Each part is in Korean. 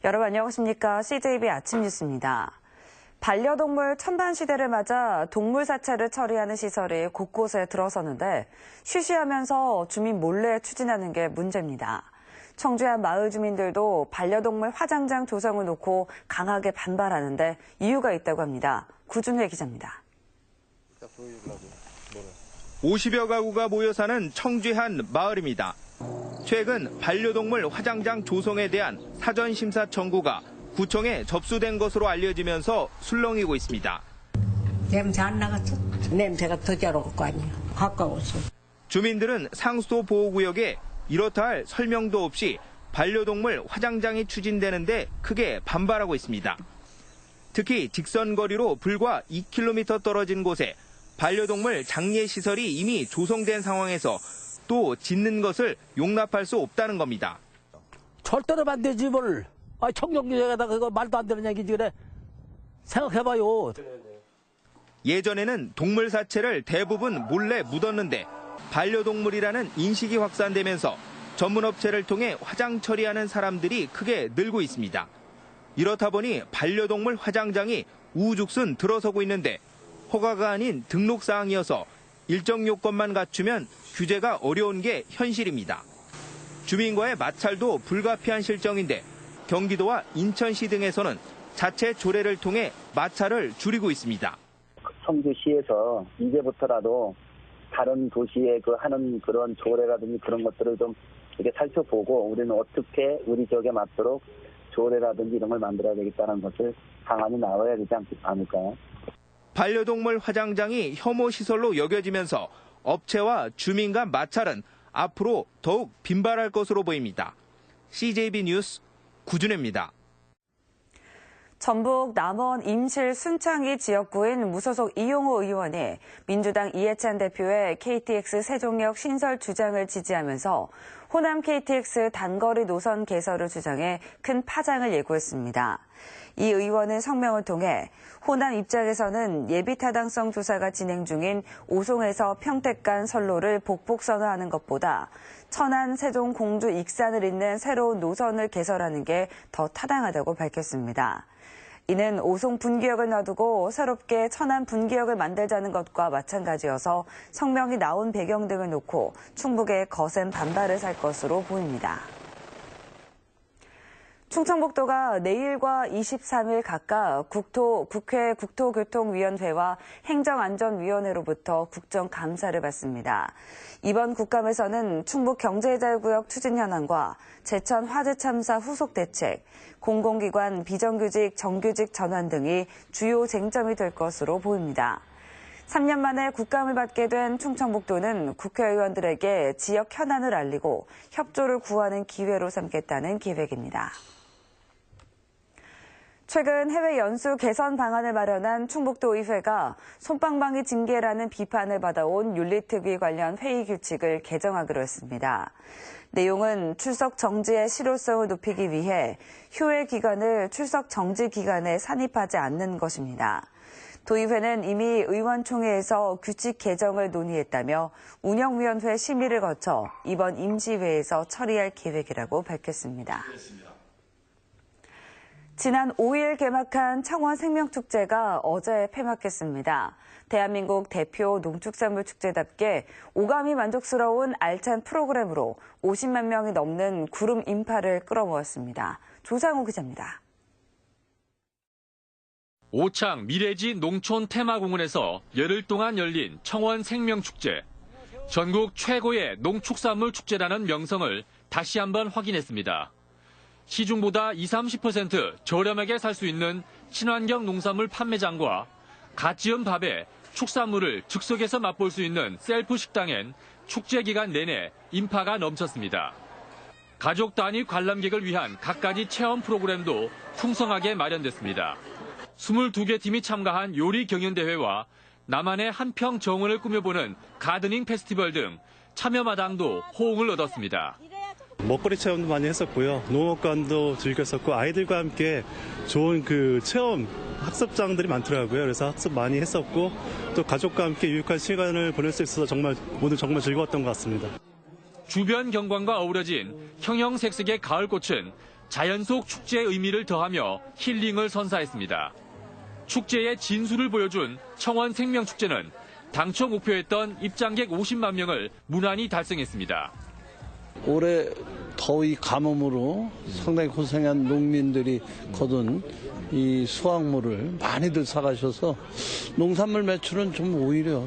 여러분 안녕하십니까? CJB 아침 뉴스입니다. 반려동물 천반 시대를 맞아 동물 사체를 처리하는 시설이 곳곳에 들어서는데 쉬쉬하면서 주민 몰래 추진하는 게 문제입니다. 청주의 한 마을 주민들도 반려동물 화장장 조성을 놓고 강하게 반발하는데 이유가 있다고 합니다. 구준회 기자입니다. 50여 가구가 모여 사는 청주의 한 마을입니다. 최근 반려동물 화장장 조성에 대한 사전 심사 청구가 구청에 접수된 것으로 알려지면서 술렁이고 있습니다. 냄새 안 나갔어? 냄새가 더 잘 올 거 아니야. 가까워서. 주민들은 상수도 보호구역에 이렇다 할 설명도 없이 반려동물 화장장이 추진되는데 크게 반발하고 있습니다. 특히 직선거리로 불과 2km 떨어진 곳에 반려동물 장례시설이 이미 조성된 상황에서 또 짓는 것을 용납할 수 없다는 겁니다. 절대로 안 되지 뭘. 청정구역에다 그거 말도 안 되는 얘기지 그래. 생각해봐요. 예전에는 동물 사체를 대부분 몰래 묻었는데 반려동물이라는 인식이 확산되면서 전문업체를 통해 화장 처리하는 사람들이 크게 늘고 있습니다. 이렇다 보니 반려동물 화장장이 우후죽순 들어서고 있는데 허가가 아닌 등록사항이어서 일정 요건만 갖추면 규제가 어려운 게 현실입니다. 주민과의 마찰도 불가피한 실정인데 경기도와 인천시 등에서는 자체 조례를 통해 마찰을 줄이고 있습니다. 청주시에서 이제부터라도 다른 도시에 하는 그런 조례라든지 그런 것들을 좀 이렇게 살펴보고 우리는 어떻게 우리 지역에 맞도록 조례라든지 이런 걸 만들어야 되겠다는 것을 방안이 나와야 되지 않을까요? 반려동물 화장장이 혐오 시설로 여겨지면서 업체와 주민 간 마찰은 앞으로 더욱 빈발할 것으로 보입니다. CJB 뉴스 구준혜입니다. 전북 남원 임실 순창리 지역구인 무소속 이용호 의원이 민주당 이해찬 대표의 KTX 세종역 신설 주장을 지지하면서 호남 KTX 단거리 노선 개설을 주장해 큰 파장을 예고했습니다. 이 의원은 성명을 통해 호남 입장에서는 예비타당성 조사가 진행 중인 오송에서 평택 간 선로를 복복 선호하는 것보다 천안, 세종, 공주, 익산을 잇는 새로운 노선을 개설하는 게 더 타당하다고 밝혔습니다. 이는 오송 분기역을 놔두고 새롭게 천안 분기역을 만들자는 것과 마찬가지여서 성명이 나온 배경 등을 놓고 충북의 거센 반발을 살 것으로 보입니다. 충청북도가 내일과 23일 각각 국회 국토교통위원회와 행정안전위원회로부터 국정감사를 받습니다. 이번 국감에서는 충북경제자유구역 추진 현황과 제천 화재 참사 후속 대책, 공공기관 비정규직 정규직 전환 등이 주요 쟁점이 될 것으로 보입니다. 3년 만에 국감을 받게 된 충청북도는 국회의원들에게 지역 현안을 알리고 협조를 구하는 기회로 삼겠다는 계획입니다. 최근 해외 연수 개선 방안을 마련한 충북도의회가 솜방망이 징계라는 비판을 받아온 윤리특위 관련 회의 규칙을 개정하기로 했습니다. 내용은 출석 정지의 실효성을 높이기 위해 휴회 기간을 출석 정지 기간에 산입하지 않는 것입니다. 도의회는 이미 의원총회에서 규칙 개정을 논의했다며 운영위원회 심의를 거쳐 이번 임시회에서 처리할 계획이라고 밝혔습니다. 지난 5일 개막한 창원 생명축제가 어제 폐막했습니다. 대한민국 대표 농축산물축제답게 오감이 만족스러운 알찬 프로그램으로 50만 명이 넘는 구름 인파를 끌어모았습니다. 조상우 기자입니다. 오창 미래지 농촌 테마공원에서 열흘 동안 열린 청원 생명축제. 전국 최고의 농축산물 축제라는 명성을 다시 한번 확인했습니다. 시중보다 20-30% 저렴하게 살 수 있는 친환경 농산물 판매장과 갓 지은 밥에 축산물을 즉석에서 맛볼 수 있는 셀프 식당엔 축제 기간 내내 인파가 넘쳤습니다. 가족 단위 관람객을 위한 갖가지 체험 프로그램도 풍성하게 마련됐습니다. 22개 팀이 참가한 요리 경연대회와 나만의 한평 정원을 꾸며보는 가드닝 페스티벌 등 참여마당도 호응을 얻었습니다. 먹거리 체험도 많이 했었고요. 농업관도 즐겼었고 아이들과 함께 좋은 체험 학습장들이 많더라고요. 그래서 학습 많이 했었고 또 가족과 함께 유익한 시간을 보낼 수 있어서 모두 정말 즐거웠던 것 같습니다. 주변 경관과 어우러진 형형색색의 가을꽃은 자연 속 축제의 의미를 더하며 힐링을 선사했습니다. 축제의 진수를 보여준 청원 생명축제는 당초 목표했던 입장객 50만 명을 무난히 달성했습니다. 올해 더위 가뭄으로 상당히 고생한 농민들이 거둔 이 수확물을 많이들 사가셔서 농산물 매출은 좀 오히려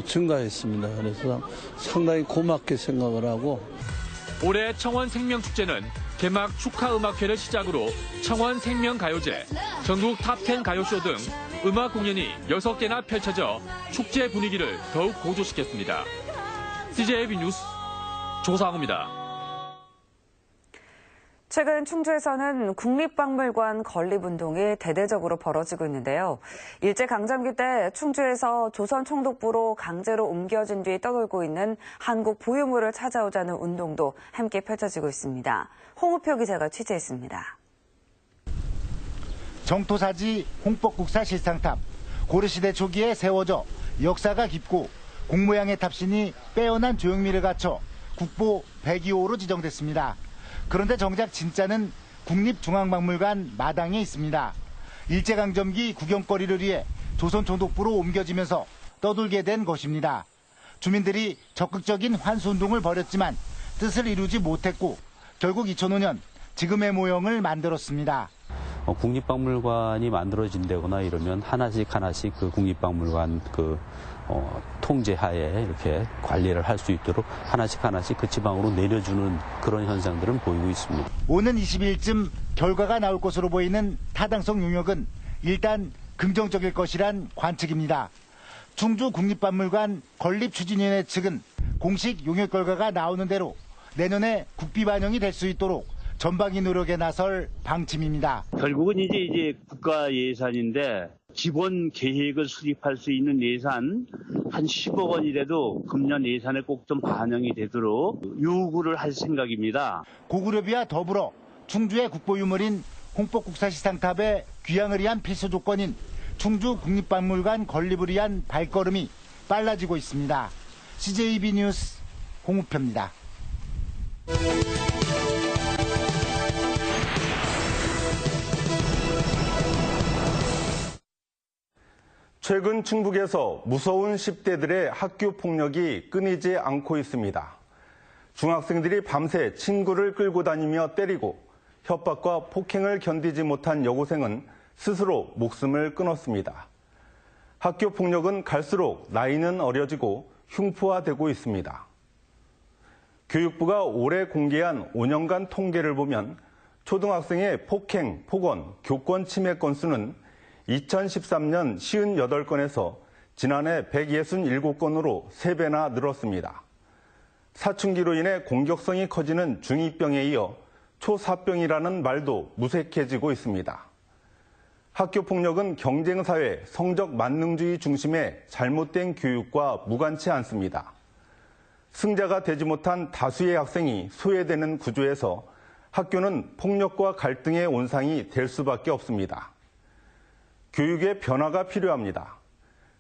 증가했습니다. 그래서 상당히 고맙게 생각을 하고, 올해 청원 생명축제는 개막 축하음악회를 시작으로 청원 생명가요제, 전국 탑10 가요쇼 등 음악 공연이 6개나 펼쳐져 축제 분위기를 더욱 고조시켰습니다. CJB 뉴스 조상우입니다. 최근 충주에서는 국립박물관 건립운동이 대대적으로 벌어지고 있는데요. 일제강점기 때 충주에서 조선총독부로 강제로 옮겨진 뒤 떠돌고 있는 한국 보유물을 찾아오자는 운동도 함께 펼쳐지고 있습니다. 홍우표 기자가 취재했습니다. 정토사지 홍법국사 실상탑. 고려시대 초기에 세워져 역사가 깊고 공모양의 탑신이 빼어난 조형미를 갖춰 국보 102호로 지정됐습니다. 그런데 정작 진짜는 국립중앙박물관 마당에 있습니다. 일제강점기 구경거리를 위해 조선총독부로 옮겨지면서 떠돌게 된 것입니다. 주민들이 적극적인 환수운동을 벌였지만 뜻을 이루지 못했고 결국 2005년 지금의 모형을 만들었습니다. 국립박물관이 만들어진다거나 이러면 하나씩 그 국립박물관 통제하에 이렇게 관리를 할 수 있도록 하나씩 그 지방으로 내려주는 그런 현상들은 보이고 있습니다. 오는 20일쯤 결과가 나올 것으로 보이는 타당성 용역은 일단 긍정적일 것이란 관측입니다. 충주 국립박물관 건립추진위원회 측은 공식 용역 결과가 나오는 대로 내년에 국비 반영이 될 수 있도록 전방위 노력에 나설 방침입니다. 결국은 이제 국가 예산인데 기본 계획을 수립할 수 있는 예산 한 10억 원이라도 금년 예산에 꼭 좀 반영이 되도록 요구를 할 생각입니다. 고구려비와 더불어 충주의 국보유물인 홍법국사시상탑의 귀향을 위한 필수 조건인 충주 국립박물관 건립을 위한 발걸음이 빨라지고 있습니다. CJB 뉴스 홍우표입니다. 최근 충북에서 무서운 10대들의 학교 폭력이 끊이지 않고 있습니다. 중학생들이 밤새 친구를 끌고 다니며 때리고 협박과 폭행을 견디지 못한 여고생은 스스로 목숨을 끊었습니다. 학교 폭력은 갈수록 나이는 어려지고 흉포화되고 있습니다. 교육부가 올해 공개한 5년간 통계를 보면 초등학생의 폭행, 폭언, 교권 침해 건수는 2013년 58건에서 지난해 167건으로 3배나 늘었습니다. 사춘기로 인해 공격성이 커지는 중2병에 이어 초사병이라는 말도 무색해지고 있습니다. 학교폭력은 경쟁사회, 성적 만능주의 중심의 잘못된 교육과 무관치 않습니다. 승자가 되지 못한 다수의 학생이 소외되는 구조에서 학교는 폭력과 갈등의 온상이 될 수밖에 없습니다. 교육의 변화가 필요합니다.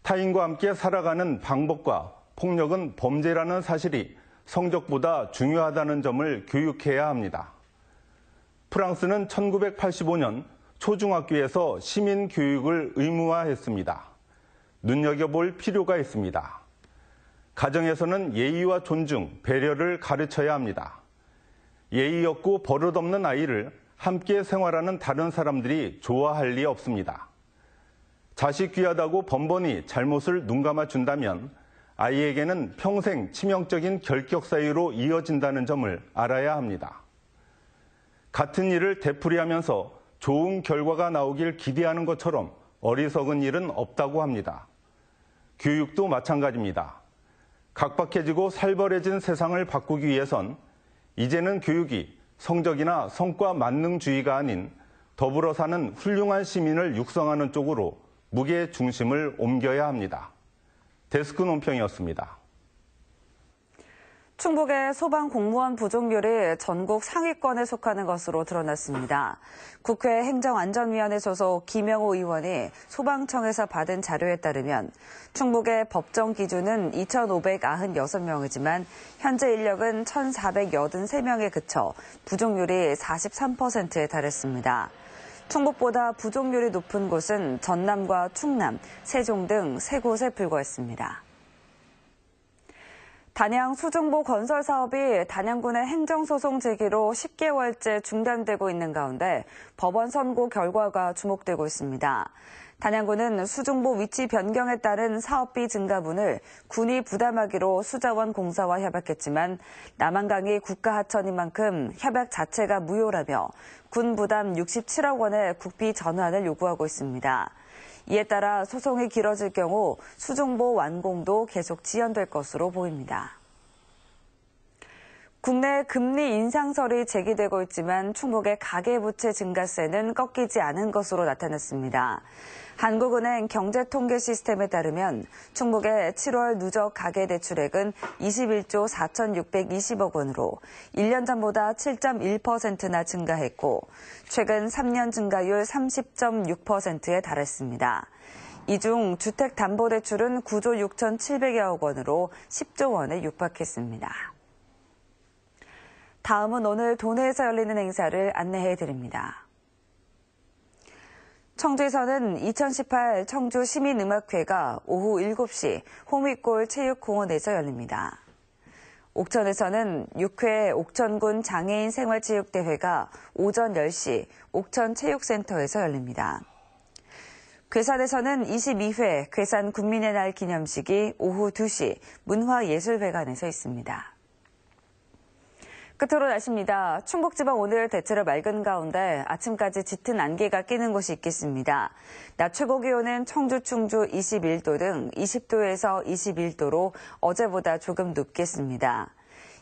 타인과 함께 살아가는 방법과 폭력은 범죄라는 사실이 성적보다 중요하다는 점을 교육해야 합니다. 프랑스는 1985년 초중학교에서 시민교육을 의무화했습니다. 눈여겨볼 필요가 있습니다. 가정에서는 예의와 존중, 배려를 가르쳐야 합니다. 예의 없고 버릇없는 아이를 함께 생활하는 다른 사람들이 좋아할 리 없습니다. 자식 귀하다고 번번이 잘못을 눈감아 준다면 아이에게는 평생 치명적인 결격 사유로 이어진다는 점을 알아야 합니다. 같은 일을 되풀이하면서 좋은 결과가 나오길 기대하는 것처럼 어리석은 일은 없다고 합니다. 교육도 마찬가지입니다. 각박해지고 살벌해진 세상을 바꾸기 위해선 이제는 교육이 성적이나 성과 만능주의가 아닌 더불어 사는 훌륭한 시민을 육성하는 쪽으로 무게 중심을 옮겨야 합니다. 데스크 논평이었습니다. 충북의 소방 공무원 부족률이 전국 상위권에 속하는 것으로 드러났습니다. 국회 행정안전위원회 소속 김영호 의원이 소방청에서 받은 자료에 따르면 충북의 법정 기준은 2,596명이지만 현재 인력은 1,483명에 그쳐 부족률이 43%에 달했습니다. 충북보다 부족률이 높은 곳은 전남과 충남, 세종 등 3곳에 불과했습니다. 단양 수중보 건설 사업이 단양군의 행정소송 제기로 10개월째 중단되고 있는 가운데 법원 선고 결과가 주목되고 있습니다. 단양군은 수중보 위치 변경에 따른 사업비 증가분을 군이 부담하기로 수자원 공사와 협약했지만 남한강이 국가하천인 만큼 협약 자체가 무효라며 군 부담 67억 원의 국비 전환을 요구하고 있습니다. 이에 따라 소송이 길어질 경우 수중보 완공도 계속 지연될 것으로 보입니다. 국내 금리 인상설이 제기되고 있지만 충북의 가계부채 증가세는 꺾이지 않은 것으로 나타났습니다. 한국은행 경제통계 시스템에 따르면 충북의 7월 누적 가계대출액은 21조 4,620억 원으로 1년 전보다 7.1%나 증가했고 최근 3년 증가율 30.6%에 달했습니다. 이 중 주택담보대출은 9조 6,700여억 원으로 10조 원에 육박했습니다. 다음은 오늘 도내에서 열리는 행사를 안내해드립니다. 청주에서는 2018 청주 시민음악회가 오후 7시 호미골 체육공원에서 열립니다. 옥천에서는 6회 옥천군 장애인 생활체육대회가 오전 10시 옥천체육센터에서 열립니다. 괴산에서는 22회 괴산 국민의 날 기념식이 오후 2시 문화예술회관에서 있습니다. 끝으로 날씨입니다. 충북지방 오늘 대체로 맑은 가운데 아침까지 짙은 안개가 끼는 곳이 있겠습니다. 낮 최고 기온은 청주, 충주 21도 등 20도에서 21도로 어제보다 조금 높겠습니다.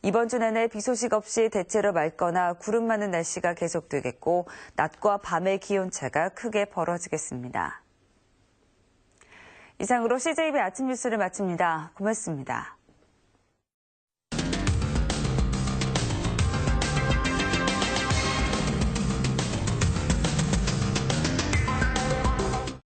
이번 주 내내 비 소식 없이 대체로 맑거나 구름 많은 날씨가 계속되겠고 낮과 밤의 기온차가 크게 벌어지겠습니다. 이상으로 CJB 아침 뉴스를 마칩니다. 고맙습니다.